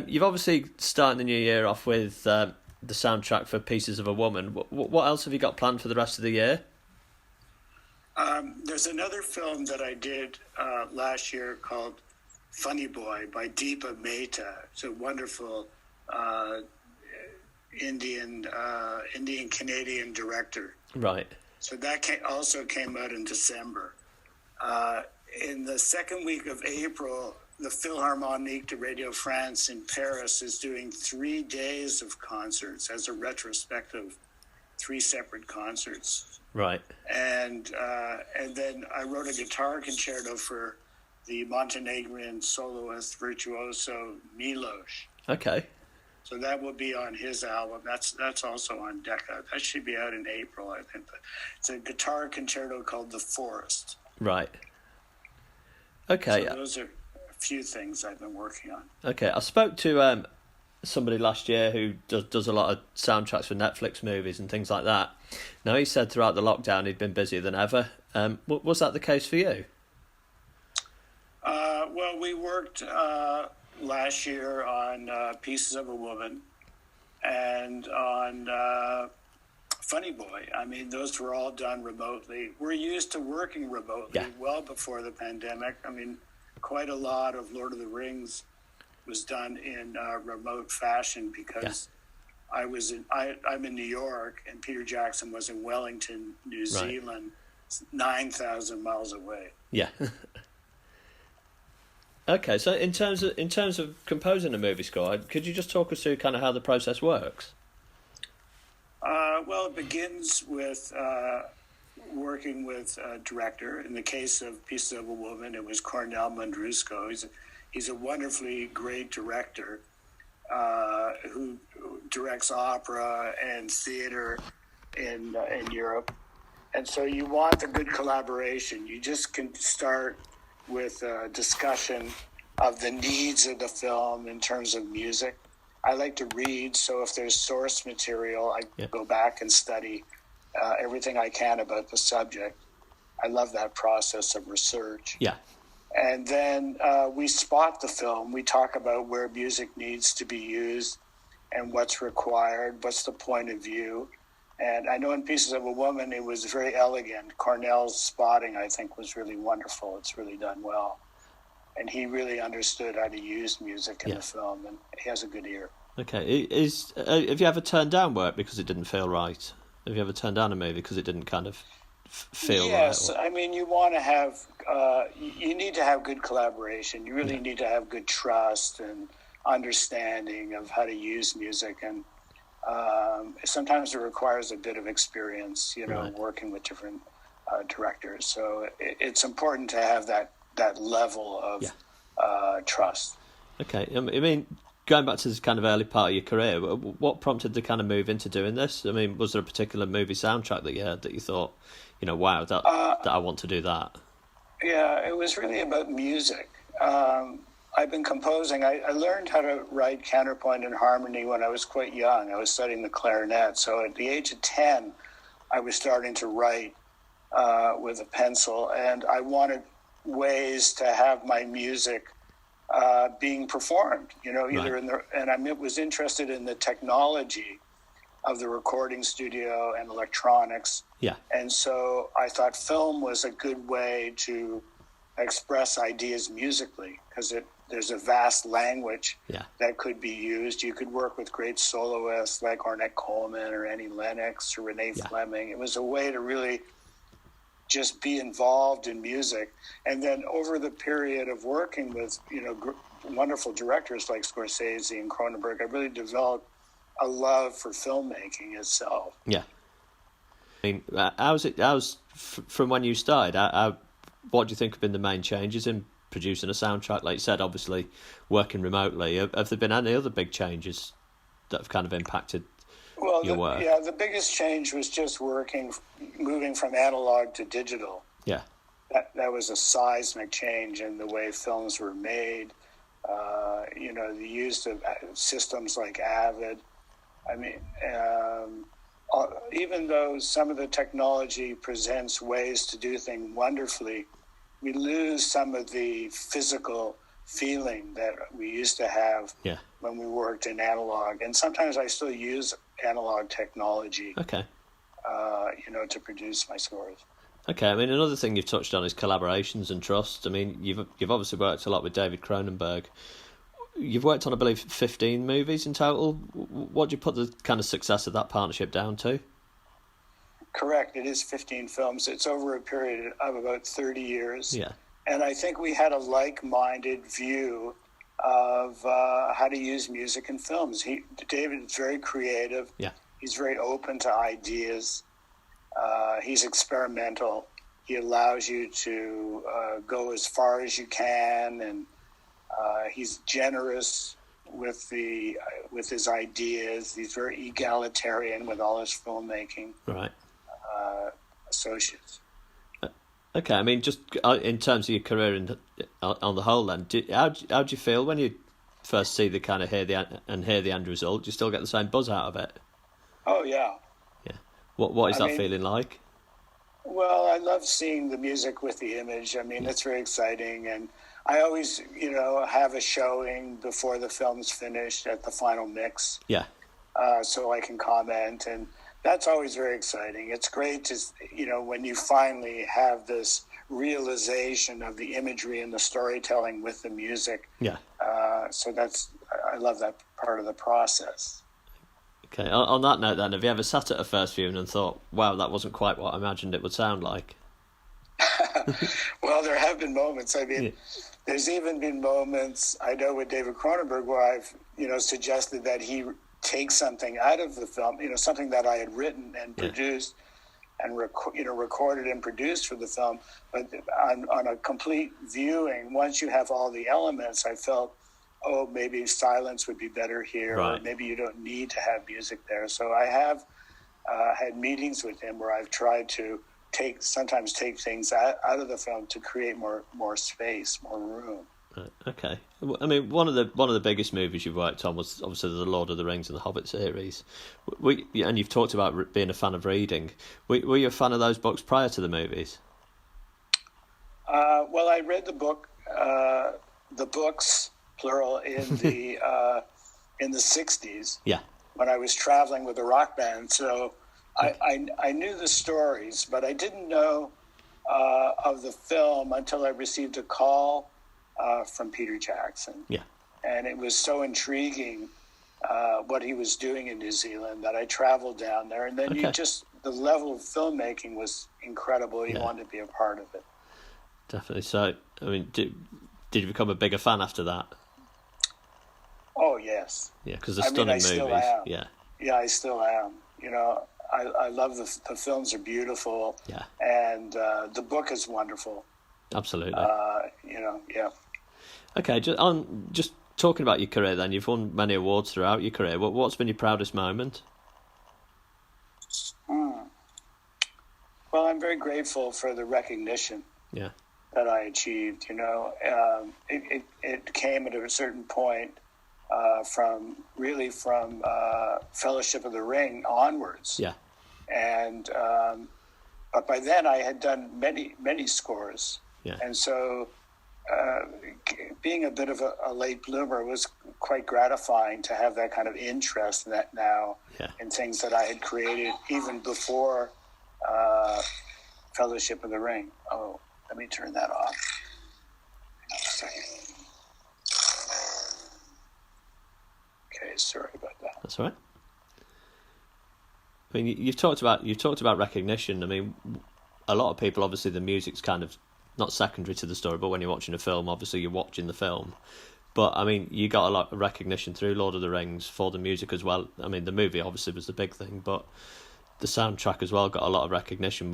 You've obviously started the new year off with the soundtrack for Pieces of a Woman. What else have you got planned for the rest of the year? There's another film that I did last year called Funny Boy by Deepa Mehta. It's a wonderful Indian-Canadian director. Right. So that also came out in December. In the second week of April, the Philharmonique de Radio France in Paris is doing 3 days of concerts as a retrospective, 3 separate concerts. Right. And then I wrote a guitar concerto for the Montenegrin soloist virtuoso Milos. Okay. So that will be on his album. That's also on Decca. That should be out in April, I think. It's a guitar concerto called The Forest. Right. Okay. So those are a few things I've been working on. Okay. I spoke to somebody last year who does a lot of soundtracks for Netflix movies and things like that. Now, he said throughout the lockdown he'd been busier than ever. Was that the case for you? Well, we worked last year on Pieces of a Woman and on Funny Boy. I mean, those were all done remotely. We're used to working remotely well before the pandemic. I mean, quite a lot of Lord of the Rings was done in remote fashion because I'm in New York and Peter Jackson was in Wellington, New Zealand, 9,000 miles away. Yeah. Okay, so in terms of composing a movie score, could you just talk us through kind of how the process works? Well, it begins with working with a director. In the case of Pieces of a Woman, it was Cornel Mundrusco. He's a wonderfully great director who directs opera and theater in Europe. And so you want a good collaboration. You just can start with a discussion of the needs of the film in terms of music. I like to read, so if there's source material, I go back and study everything I can about the subject. I love that process of research. Yeah. And then we spot the film. We talk about where music needs to be used and what's required, what's the point of view. And I know in Pieces of a Woman, it was very elegant. Cornell's spotting, I think, was really wonderful. It's really done well. And he really understood how to use music in the film, and he has a good ear. Okay. Have you ever turned down work because it didn't feel right? Have you ever turned down a movie because it didn't kind of feel right? Yes. I mean, you want to have, you need to have good collaboration. You really need to have good trust and understanding of how to use music. And sometimes it requires a bit of experience, working with different directors. So it's important to have that level of trust. Okay. I mean, going back to this kind of early part of your career, what prompted the kind of move into doing this? I mean, was there a particular movie soundtrack that you heard that you thought, wow, that I want to do that? Yeah, it was really about music. I've been composing. I learned how to write counterpoint and harmony when I was quite young. I was studying the clarinet. So at the age of 10, I was starting to write with a pencil, and I wanted ways to have my music being performed, either and I was interested in the technology of the recording studio and electronics. Yeah. And so I thought film was a good way to express ideas musically, because there's a vast language that could be used. You could work with great soloists like Ornette Coleman or Annie Lennox or Renee Fleming. It was a way to really just be involved in music. And then over the period of working with, wonderful directors like Scorsese and Cronenberg, I really developed a love for filmmaking itself. Yeah. I mean, how's from when you started, what do you think have been the main changes in producing a soundtrack? Like you said, obviously working remotely. Have there been any other big changes that have kind of impacted your work? Yeah, the biggest change was just moving from analog to digital. Yeah. That was a seismic change in the way films were made. The use of systems like Avid. I mean, even though some of the technology presents ways to do things wonderfully, we lose some of the physical feeling that we used to have when we worked in analog. And sometimes I still use analog technology, Okay. To produce my scores. Okay, I mean, another thing you've touched on is collaborations and trust. I mean, you've obviously worked a lot with David Cronenberg. You've worked on, I believe, 15 movies in total. What do you put the kind of success of that partnership down to? Correct. It is 15 films. It's over a period of about 30 years. Yeah. And I think we had a like-minded view of how to use music in films. David is very creative. Yeah. He's very open to ideas. He's experimental. He allows you to go as far as you can, and he's generous with his ideas. He's very egalitarian with all his filmmaking associates. Okay, I mean, just in terms of your career on the whole, then, how do you feel when you first see hear the end result? Do you still get the same buzz out of it? Oh yeah. Yeah. What is that feeling like? Well, I love seeing the music with the image. I mean, it's very exciting, and I always, have a showing before the film's finished at the final mix. Yeah. So I can comment, and that's always very exciting. It's great to, when you finally have this realization of the imagery and the storytelling with the music. Yeah. So I love that part of the process. Okay. On that note, then, have you ever sat at a first viewing and thought, "Wow, that wasn't quite what I imagined it would sound like"? Well, there have been moments. I mean, there's even been moments, I know with David Cronenberg, where I've, suggested that he take something out of the film, something that I had written and produced and recorded and produced for the film. But on a complete viewing, once you have all the elements, I felt, maybe silence would be better here, or maybe you don't need to have music there. So I have had meetings with him where I've tried to sometimes take things out of the film to create more space, more room. Okay. I mean, one of the biggest movies you've worked on was obviously the Lord of the Rings and The Hobbit series. And you've talked about being a fan of reading. Were you a fan of those books prior to the movies? Well, I read the books, plural, in the 60s. Yeah. When I was traveling with a rock band. So I knew the stories, but I didn't know of the film until I received a call from Peter Jackson. Yeah. And it was so intriguing what he was doing in New Zealand that I traveled down there. And then the level of filmmaking was incredible. You wanted to be a part of it. Definitely. So, I mean, did you become a bigger fan after that? Oh, yes. Yeah, because they're stunning movies. Still am. Yeah. Yeah, I still am. I love the films are beautiful. Yeah. And the book is wonderful. Absolutely. Yeah. Okay, just talking about your career then, you've won many awards throughout your career. What's been your proudest moment? Well, I'm very grateful for the recognition that I achieved. It came at a certain point from Fellowship of the Ring onwards. Yeah. And but by then I had done many scores. Yeah. And so being a bit of a late bloomer was quite gratifying to have that kind of interest in that now in things that I had created even before Fellowship of the Ring. Oh, let me turn that off. Hang on a second. Okay, sorry about that. That's all right. I mean, you've talked about recognition. I mean, a lot of people, obviously, the music's kind of not secondary to the story, but when you're watching a film, obviously you're watching the film. But I mean, you got a lot of recognition through Lord of the Rings for the music as well. I mean, the movie obviously was the big thing, but the soundtrack as well got a lot of recognition.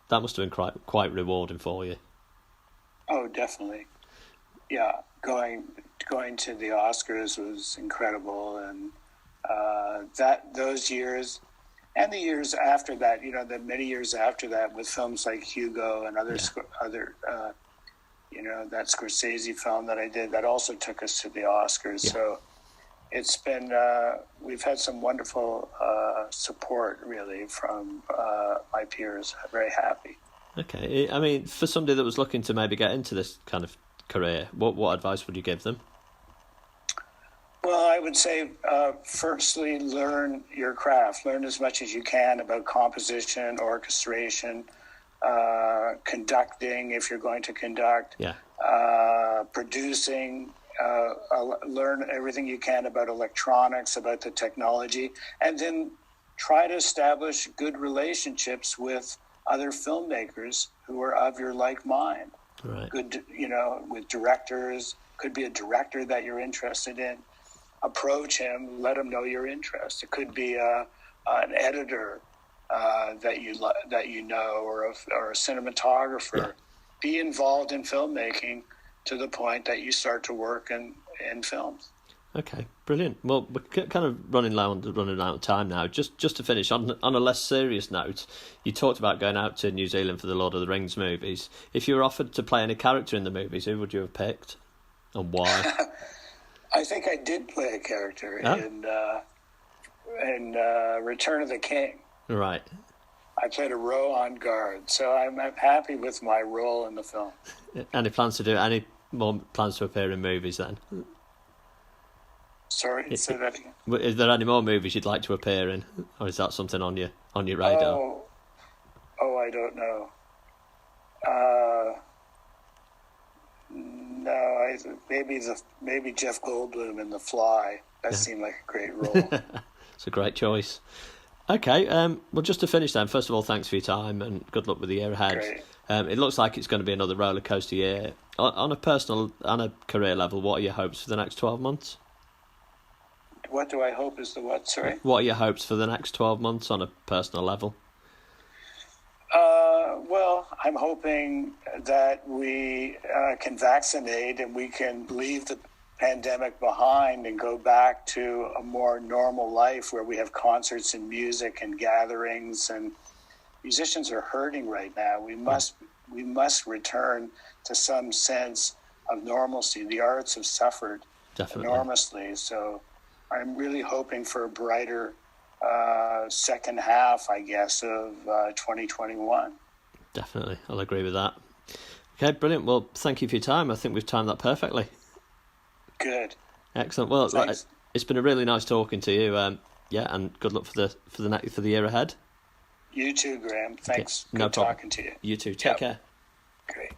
That must have been quite rewarding for you. Oh, definitely. Yeah, going to the Oscars was incredible, and those years. And the years after that, the many years after that, with films like Hugo and other that Scorsese film that I did, that also took us to the Oscars. Yeah. So it's been, we've had some wonderful support, really, from my peers. I'm very happy. Okay. I mean, for somebody that was looking to maybe get into this kind of career, what advice would you give them? Well, I would say, firstly, learn your craft. Learn as much as you can about composition, orchestration, conducting, if you're going to conduct, producing. Learn everything you can about electronics, about the technology, and then try to establish good relationships with other filmmakers who are of your like mind. Right. Good, with directors. Could be a director that you're interested in. Approach him, let him know your interest. It could be an editor that you know, or a cinematographer. Yeah. Be involved in filmmaking to the point that you start to work in films. Okay, brilliant. Well, we're kind of running out of time now. Just to finish, on a less serious note, you talked about going out to New Zealand for the Lord of the Rings movies. If you were offered to play any character in the movies, who would you have picked, and why? I think I did play a character in Return of the King. Right. I played a Rohan guard, so I'm happy with my role in the film. Any more plans to appear in movies then? Sorry, say that again. Is there any more movies you'd like to appear in, or is that something on your radar? Oh, I don't know. No, maybe Jeff Goldblum in The Fly. That seemed like a great role. It's a great choice. Okay, well, just to finish then, first of all, thanks for your time and good luck with the year ahead. Great. It looks like it's going to be another roller coaster year. On a personal and a career level, what are your hopes for the next 12 months? What do I hope is the what? Sorry? What are your hopes for the next 12 months on a personal level? Well, I'm hoping that we can vaccinate and we can leave the pandemic behind and go back to a more normal life where we have concerts and music and gatherings. And musicians are hurting right now. We must return to some sense of normalcy. The arts have suffered enormously. So I'm really hoping for a brighter second half, I guess, of 2021. Definitely, I'll agree with that. Okay, brilliant. Well, thank you for your time. I think we've timed that perfectly. Good. Excellent. Well, it's been a really nice talking to you. And good luck for the year ahead. You too, Graham. Thanks. Okay, no Good problem. talking to you. You too. Take care. Great.